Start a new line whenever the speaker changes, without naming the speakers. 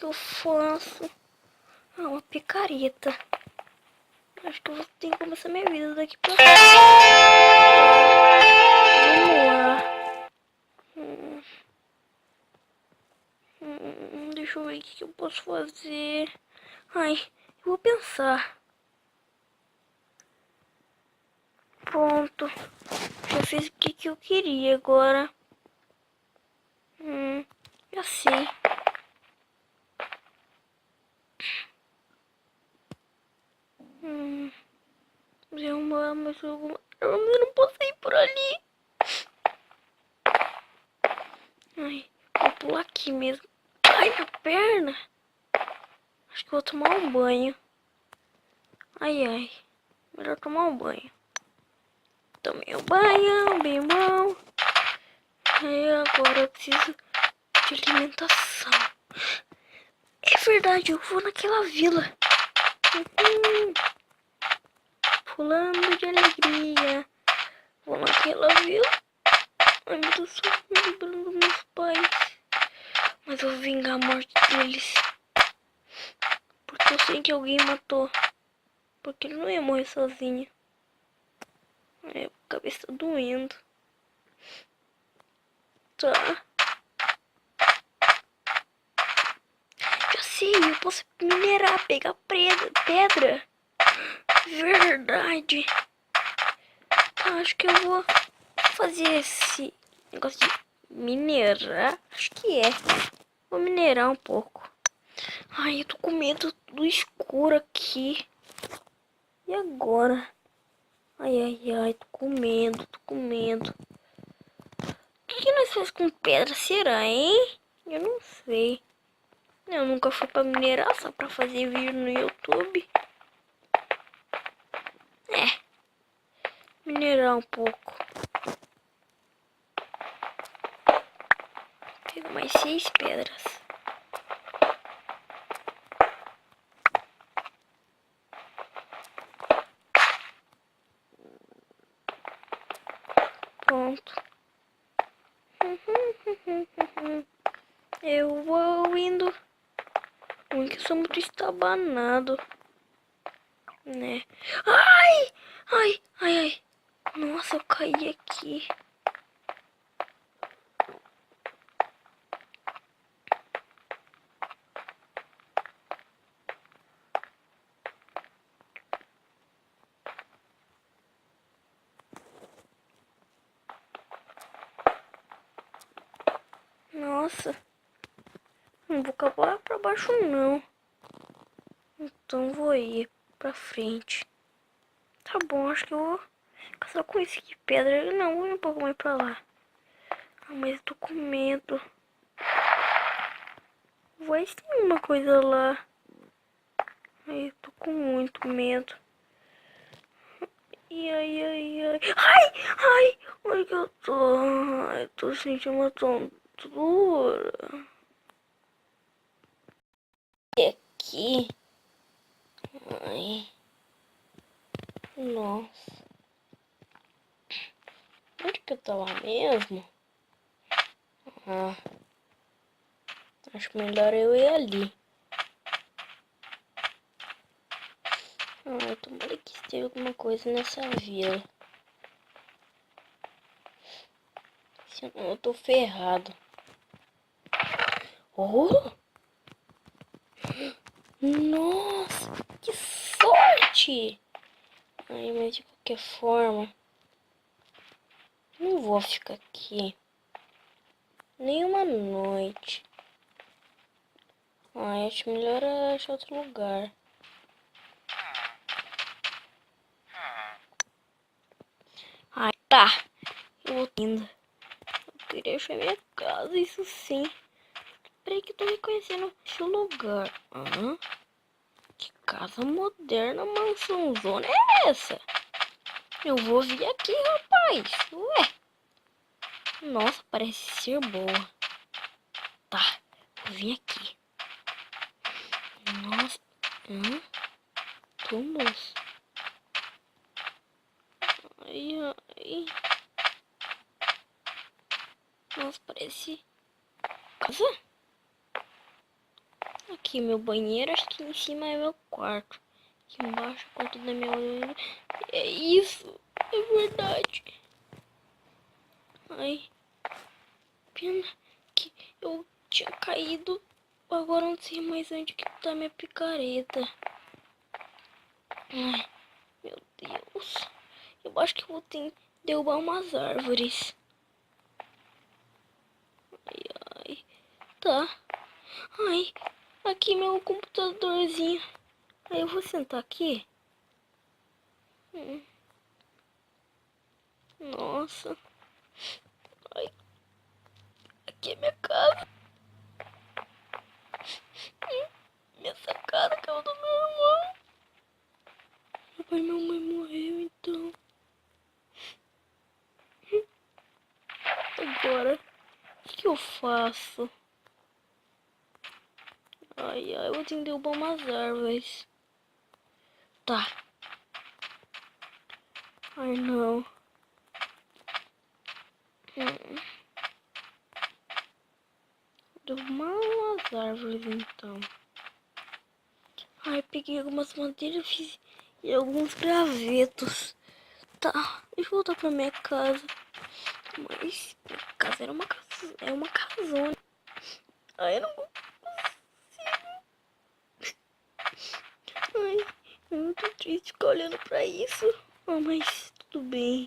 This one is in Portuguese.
que eu faço? Ah, uma picareta. Acho que eu vou ter que começar minha vida daqui pra frente. Vamos lá. Deixa eu ver o que eu posso fazer. Ai, eu vou pensar. Pronto. Já fiz o que eu queria agora. Já sei. Mas eu não posso ir por ali. Ai, vou pular aqui mesmo. Ai, minha perna. Acho que vou tomar um banho. Ai, ai. Melhor tomar um banho. Tomei um banho, bem bom. Aí agora eu preciso de alimentação. É verdade, eu vou naquela vila. Pulando de alegria. Vou naquela vila. Ai, meu Deus, sou me lembrando dos meus pais. Mas eu vou vingar a morte deles. Porque eu sei que alguém matou. Porque ele não ia morrer sozinho. Ai, a cabeça tá doendo. Tá. Já sei, eu posso minerar, pegar pedra. Verdade. Tá, acho que eu vou fazer esse negócio de minerar. Acho que é. Vou minerar um pouco. Ai, eu tô com medo do escuro aqui. E agora? Ai, ai, ai, tô com medo, tô com medo. O que nós fazemos com pedra, será, hein? Eu não sei. Eu nunca fui pra minerar, só pra fazer vídeo no YouTube. É. Minerar um pouco. Pego mais 6 pedras. Pronto. Eu vou indo. Porque eu sou muito estabanado. Né? Ai! Ai, ai, ai. Nossa, eu caí aqui. Nossa. Não vou acabar pra baixo, não. Então vou ir pra frente. Tá bom, acho que eu vou caçar com esse aqui pedra. Não, vou ir um pouco mais pra lá. Ah, mas eu tô com medo. Vai ter uma coisa lá. Ai, eu tô com muito medo. Ai, ai, ai, ai. Ai, ai, ai que eu tô. Ai, tô sentindo uma tontura. E aqui. Ai. Nossa. Onde que eu tava mesmo? Ah. Acho melhor eu ir ali. Ah, tomara que esteja alguma coisa nessa vila. Senão eu tô ferrado. Oh! Nossa, que sorte! Ai, mas de qualquer forma, não vou ficar aqui nenhuma noite. Ai, acho melhor achar outro lugar. Ai, tá. Eu vou indo. Eu queria achar minha casa, isso sim. Peraí que eu tô reconhecendo esse lugar. Que casa moderna, mansãozona é essa? Eu vou vir aqui, rapaz. Ué. Nossa, parece ser boa. Tá, vou vir aqui. Nossa. Túmulos. Ai, ai. Nossa, parece casa? aqui meu banheiro, acho que em cima é meu quarto. Aqui embaixo é o quarto da minha mãe. É isso, é verdade. Ai, pena que eu tinha caído. Agora não sei mais onde que tá minha picareta. Ai, meu Deus. Eu acho que eu vou ter que derrubar umas árvores. Ai, ai. Tá. Ai, aqui meu computadorzinho. Aí eu vou sentar aqui. Nossa. Ai, aqui é minha casa. Minha sacada caiu do meu irmão. Meu pai e minha mãe morreu, então. Agora, o que eu faço? Ai, ai, eu vou ter que derrubar umas árvores. Tá. Ai, não. Derrubar umas árvores, então. Ai, peguei algumas madeiras, fiz e alguns gravetos. Tá, deixa eu voltar pra minha casa. Mas minha casa era uma casa, é uma casona. Ai, eu não consigo. Ai, é muito triste ficar olhando pra isso. Ah, mas tudo bem.